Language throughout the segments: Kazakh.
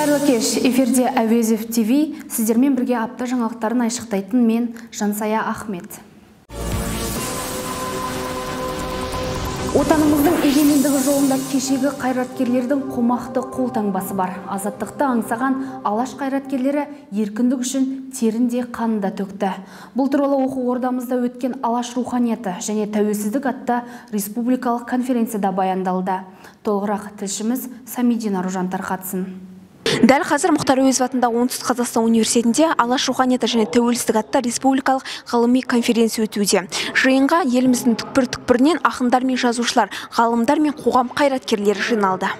Қайырлы кеш, эфирде Әуезов ТВ, сіздермен бірге апта жаңалықтарын айшықтайтын мен Жансая Ахмет. Отанымыздың егемендігі жолында кешегі қайраткерлердің қомақты қолтаңбасы бар. Азаттықты аңсаған алаш қайраткерлері еркіндік үшін терінде қанында төкті. Бұл туралы оқу ордамызда өткен алаш руханияты және тәуелсіздік атты республикалық конференцияда баяндалды. Толығырақ тілшіміз Самидина Аружан тарқатсын. Дәл қазір Мұхтар Әуезов атындағы Оңтүстік Қазақстан университетінде алаш руханияты және тәуелсіздік атты республикалық ғылыми конференция өтуде. Жиынға еліміздің түкпір-түкпірінен ақындар мен жазушылар, ғалымдар мен қоғам қайраткерлері жиналды.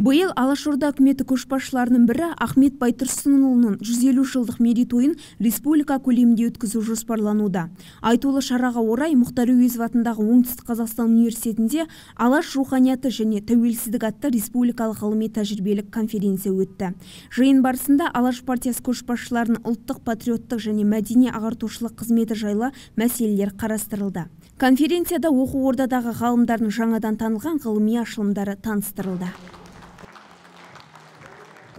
Биыл Алашорда үкіметі көшбасшыларының бірі Ахмет Байтұрсынұлының 150 жылдық мерейтойын республика көлемінде өткізу жоспарлануда. Айтулы шараға орай Мұхтар Әуезов атындағы Оңтүстік Қазақстан университетінде алаш руханияты және тәуелсіздік атты республикалық ғылыми тәжірибелік конференция өтті. Жиын барысында Алаш партиясы көшбасшыларының ұлттық, патриоттық және мәдени ағартушылық қызметі жайлы мәселелер қарастырылды. Конференцияда оқу ордадағы ғалымдардың жаңадан танылған ғылыми ашылымдары таныстырылды.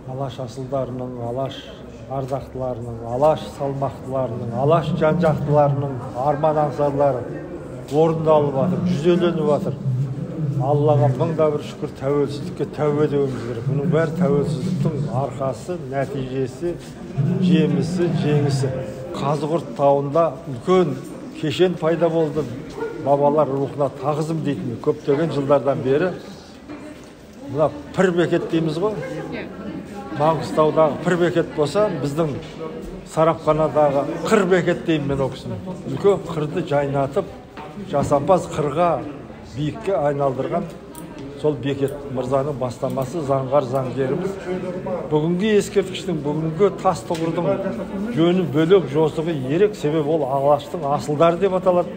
Алаш асылдарының, алаш ардақтыларының, алаш салмақтыларының, алаш жан-жақтыларының арман аңсарлары орындалып жатыр, жүзеленіп жатыр. Аллаға мыңда бір шүкір, тәуелсіздікке тәубе деуіміз керек. Бұның бәрі тәуелсіздіктің арқасы, нәтижесі, жемісі, жеңісі. Қазығұрт тауында үлкен кешен пайда болды. Бабалар рухына тағзым дейтін көптеген жылдардан бері. Мына пір бекет дейміз ғой. Маңғыстаудағы пір бекет болса, біздің Сарапханадағы қыр бекет деймін мен оқысын. Үлкен қырды жайнатып, жасампаз қырға биікке айналдырған сол бекет мырзаның бастамасы, заңғар заңгеріміз. Бүгінгі ескерткіштің, бүгінгі тас тұғырдың жөні бөлек, жосығы ерек, себебі ол алаштың асылдары деп аталады.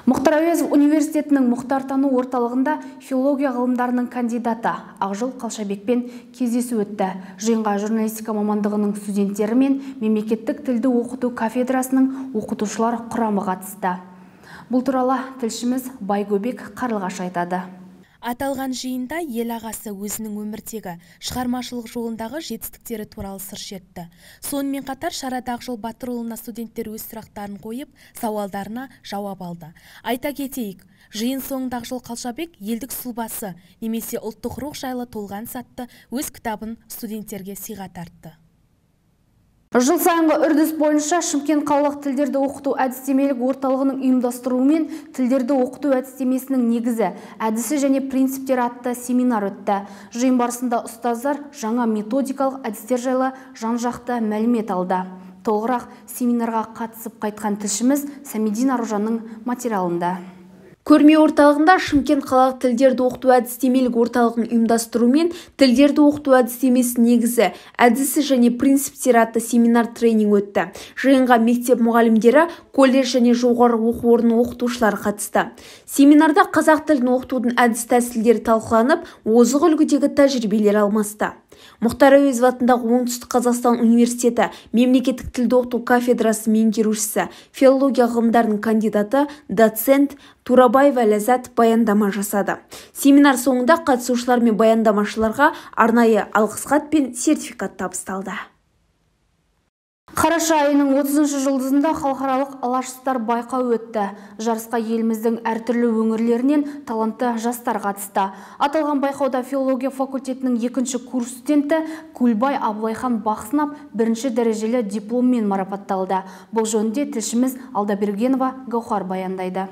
Мұхтар Әуезов университетінің мұхтартану орталығында филология ғылымдарының кандидаты Ақжол Қалшабекпен кездесу өтті. Жиынға журналистика мамандығының студенттері мен мемлекеттік тілді оқыту кафедрасының оқытушылар құрамы қатысты. Бұл туралы тілшіміз Байгөбек Қарлығаш айтады. Аталған жиында ел ағасы өзінің өмірдегі шығармашылық жолындағы жетістіктері туралы сыр шертті. Сонымен қатар шарада Ақжол Батырұлына студенттер өз сұрақтарын қойып, сауалдарына жауап алды. Айта кетейік, жиын соңында Ақжол Қалшабек елдік сұлбасы немесе ұлттық рух жайлы толған сатты өз кітабын студенттерге сыйға тартты. Жыл сайынғы үрдіс бойынша Шымкент қалалық тілдерді оқыту әдістемелік орталығының ұйымдастыруымен тілдерді оқыту әдістемесінің негізі, әдісі және принциптері атты семинар өтті. Жиын барысында ұстаздар жаңа методикалық әдістер жайлы жан-жақты мәлімет алды. Толығырақ семинарға қатысып қайтқан тілшіміз Самидина Аружанның материалында. Көрме орталығында Шымкент қалалық тілдерді оқыту әдістемелік орталығын ұйымдастырумен тілдерді оқыту әдістемесі негізі, әдісі және принциптері атты семинар тренинг өтті. Жиынға мектеп мұғалімдері, колледж және жоғары оқу орнының оқытушылары қатысты. Семинарда қазақ тілін оқытудың әдіс тәсілдері талқыланып, озық үлгідегі тәжірибелер алмасты. Мұхтар Әуезов атындағы Оңтүстік Қазақстан университеті мемлекеттік тілді оқыту кафедрасы меңгерушісі, филология ғылымдарының кандидаты, доцент Турабаева Ләззат баяндама жасады. Семинар соңында қатысушылар мен баяндамашыларға арнайы алғыс хат пен сертификат табысталды. Қараша айының 30-шы жұлдызында халықаралық алашстар байқауы өтті. Жарысқа еліміздің әртүрлі өңірлерінен талантты жастар қатысты. Аталған байқауда филология факультетінің 2-ші курс студенті Кульбай Аблайхан бақ сынап, 1-ші дәрежелі дипломмен марапатталды. Бұл жөнінде тілшіміз Алдабергенова Гаухар баяндайды.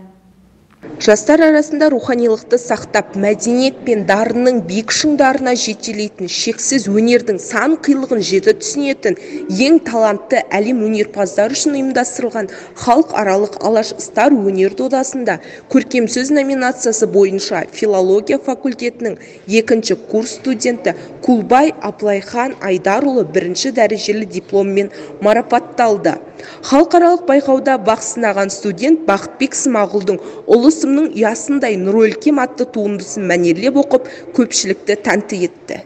Жастар арасында руханилықты сақтап, мәдениет пен дарынның биік шыңдарына жетелейтін, шексіз өнердің сан қилығын жете түсінетін ең талантты әлем өнерпаздар үшін ұйымдастырылған халықаралық алашстар өнер додасында көркем сөз номинациясы бойынша филология факультетінің 2-ші курс студенті Кулбай Аблайхан Айдарұлы 1-ші дәрежелі дипломмен марапатталды. Халықаралық байқауда бақ сынаған студент Бақытбек Смағұлдың ұлысымның ұясындай Нұр өлкем атты туындысын мәнерлеп оқып, көпшілікті тәнті етті.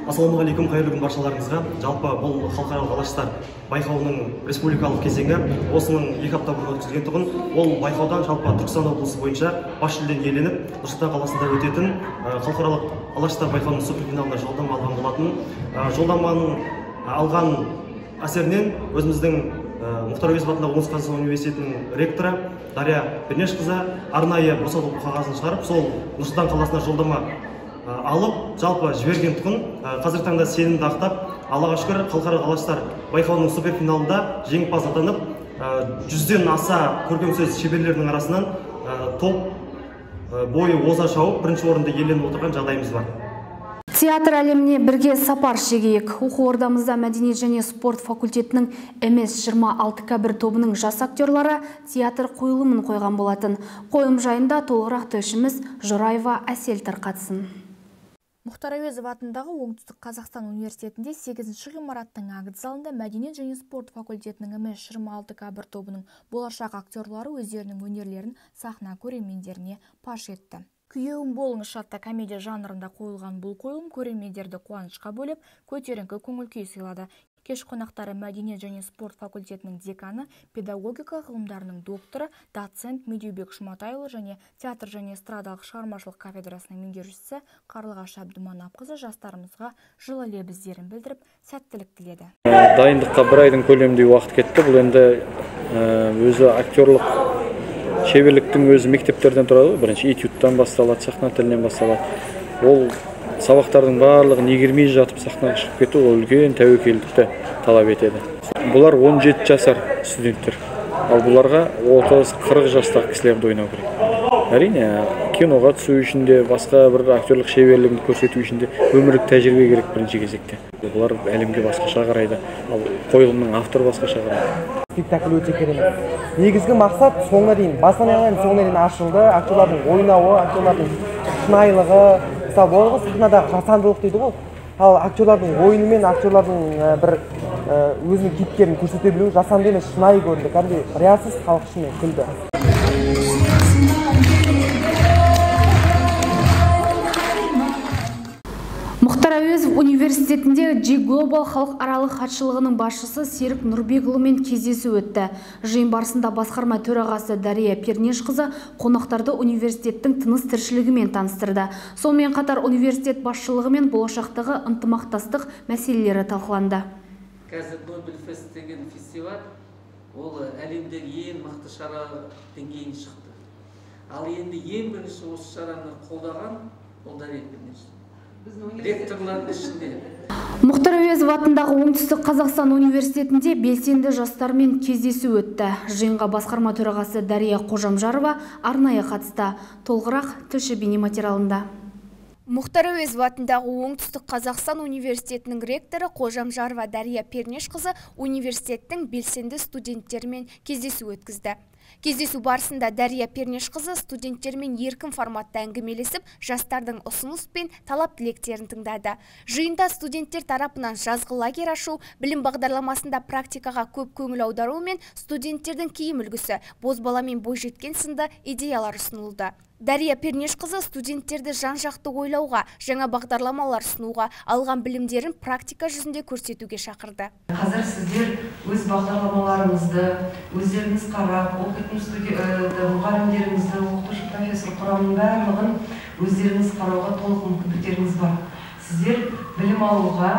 Ассалаумағалейкум, қайырлы күн баршаларыңызға. Жалпы бұл халықаралық алаштар байқауының республикалық кезеңі осының 2 апта бұрын өткізілген тұғын. Ол байқаудан жалпы Түркістан облысы бойынша бас жүлдені иеленіп, Нұрсұлтан қаласында өтетін халықаралық алаштар байқауының суперфиналына жолдама алған болатын. Жолдаманың алған әсерінен өзіміздің Мұхтар Әуезов атындағы Оңтүстік Қазақстан университетінің ректоры Дария Пернешқызы арнайы босату қағазын шығарып, сол Нұрсұлтан қаласына жолдама алып, жалпы жіберген тұғын. Қазіргі таңда сенімді ақтап, Аллаға шүкір, халықаралық алаштар байқауының суперфиналында жеңімпаз атанып, 100-ден аса көркемсөз шеберлерінің арасынан топ бойы оза шауып, бірінші орынды иеленіп отырған жағдайымыз бар. Театр әлеміне бірге сапар шегейік. Оқу ордамызда мәдениет және спорт факультетінің МС-26К1 тобының жас актерлары театр қойылымын қойған болатын. Қойылым жайында толығырақ тілшіміз Жораева Әсел тарқатсын. Мұхтар Әуезов атындағы Оңтүстік Қазақстан университетінде 8-ші ғимараттың акт залында мәдениет және спорт факультетінің МС-26К1 тобының болашақ актерлары өздерінің өнерлерін сахна көрермендеріне паш етті. Күйеуім болыңыз атты комедия жанрында қойылған бұл қойылым көрермендерді қуанышқа бөлеп, көтеріңкі көңіл-күй сыйлады. Кеш қонақтары мәдениет және спорт факультетінің деканы, педагогика ғылымдарының докторы, доцент Медеубек Жұматайұлы және театр және эстрадалық шығармашылық кафедрасының меңгерушісі Қарлығаш Әбдіманапқызы жастарымызға жылы лебіздерін білдіріп, сәттілік тіледі. Дайындыққа 1 айдың көлемінде уақыт кетті. Бұл енді өзі актерлық шеберліктің өзі мектептерден тұрады. Бірінші этюдтан басталады, сахна тілінен басталады. Ол сабақтардың барлығын игермей жатып сахнаға шығып кету, ол үлкен тәуекелдікті талап етеді. Бұлар 17 жасар студенттер. Ал бұларға 30-40 жастағы кісілерді ойнау керек. Әрине, киноға түсу үшін де, басқа бір актерлық шеберлігін көрсету үшін де өмірлік тәжірибе керек бірінші кезекте. Бұлар әлемге басқаша қарайды, ал қойылымның авторы басқаша қарайды. Спектакль өте керемет. Негізгі мақсат соңына дейін, басынан аяғына соңына дейін ашылды. Актерлардың ойнауы, актерлардың шынайылығы, мысалы болғы сахнадағы жасандылық дейді ғой. Ал актерлардың ойыны мен актерлардың бір өзінің кейіпкерін көрсете білуі жасанды емес, шынайы көрінді. Кәдімгідей риясыз халық ішіне күлді. Мұхтар Әуезов университетінде G-Global халықаралық хатшылығының басшысы Серік Нұрбекұлымен кездесу өтті. Жиын барысында басқарма төрағасы Дария Пернешқызы қонақтарды университеттің тыныс тіршілігімен таныстырды. Сонымен қатар университет басшылығы мен болашақтағы ынтымақтастық мәселелері талқыланды. Қазір Нобель Фест деген фестиваль, ол әлемдегі ең мықты шара деңгейіне шықты. Ал енді ең бірінші осы шараны қолдаған ол Дария Пернешқызы. Ректорлардың ішінде. Мұхтар Әуезов атындағы Оңтүстік Қазақстан университетінде белсенді жастармен кездесу өтті. Жиынға басқарма төрағасы Дария Қожамжарова арнайы қатысты. Толығырақ тілші бейнематериалында. Мұхтар Әуезов атындағы Оңтүстік Қазақстан университетінің ректоры Қожамжарова Дария Пернешқызы университеттің белсенді студенттерімен кездесу өткізді. Кездесу барысында Дария Пернешқызы студенттермен еркін форматта әңгімелесіп, жастардың ұсыныс пен талап тілектерін тыңдады. Жиында студенттер тарапынан жазғы лагерь ашу, білім бағдарламасында практикаға көп көңіл аудару мен студенттердің киім үлгісі, бозбала мен бойжеткен сынды идеялар ұсынылды. Дария Пернешқызы студенттерді жан-жақты ойлауға, жаңа бағдарламалар ұсынуға, алған білімдерін практика жүзінде көрсетуге шақырды. Қазір сіздер өз бағдарламаларыңызды, өздеріңіз қарап, оқитын мұғалімдеріңізді, оқытушы профессор құрамының барлығын өздеріңіз қарауға толық мүмкіндіктеріңіз бар. Сіздер білім алуға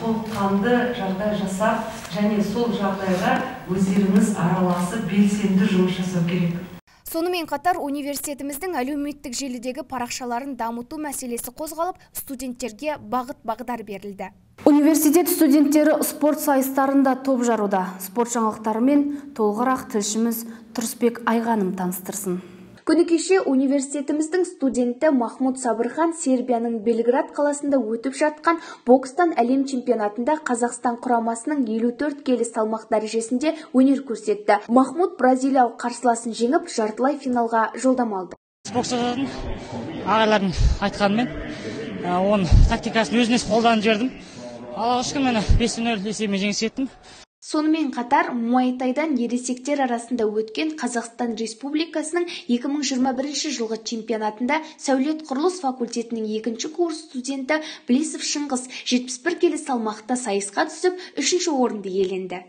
толыққанды жағдай жасап, және сол жағдайға өздеріңіз араласып, белсенді жұмыс жасау керек. Сонымен қатар университетіміздің әлеуметтік желідегі парақшаларын дамыту мәселесі қозғалып, студенттерге бағыт-бағдар берілді. Университет студенттері спорт сайыстарында топ жаруда. Спорт жаңалықтарымен толығырақ тілшіміз Тұрысбек Айғаным таныстырсын. Күні кеше университетіміздің студенті Махмуд Сабырхан Сербияның Белград қаласында өтіп жатқан бокстан әлем чемпионатында Қазақстан құрамасының 54 келі салмақ дәрежесінде өнер көрсетті. Махмуд бразилиялық қарсыласын жеңіп, жартылай финалға жолдама алды. Бокстан ағайлардың айтқанымен, оның тактикасын өзіне қолданып жібердім. Аллаға шүкір, мені 5-0 есебімен жеңіс еттім. Сонымен қатар, Муайтайдан ересектер арасында өткен Қазақстан Республикасының 2021 жылғы чемпионатында сәулет құрылыс факультетінің 2-ші курс студенті Білесов Шыңғыс 71 келі салмақта сайысқа түсіп, 3-ші орынды иеленді.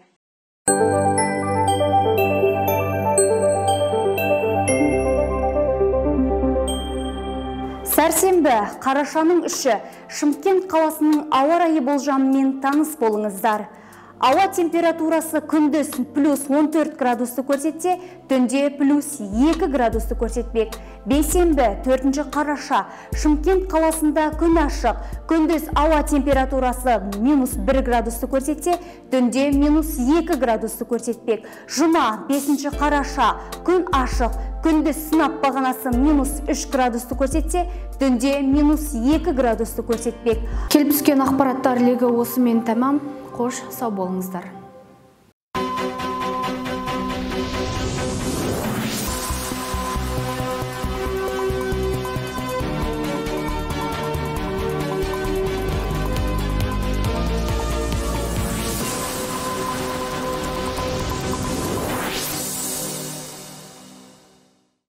Сәрсенбі, қарашаның 3-і Шымкент қаласының ауа райы болжамымен таныс болыңыздар. Ауа температурасы күндіз плюс 14 градусты көрсетсе, түнде плюс 2 градусты көрсетпек. Бейсенбі, 4-ші қараша, Шымкент қаласында күн ашық, күндіз ауа температурасы минус 1 градусты көрсетсе, түнде минус 2 градусты көрсетпек. Жұма, 5-ші қараша, күн ашық, күндіз сынап бағанасы минус 3 градусты көрсетсе, түнде минус 2 градусты көрсетпек. Келіп түскен ақпараттар легі осымен тәмам. Қош, сау болыңыздар.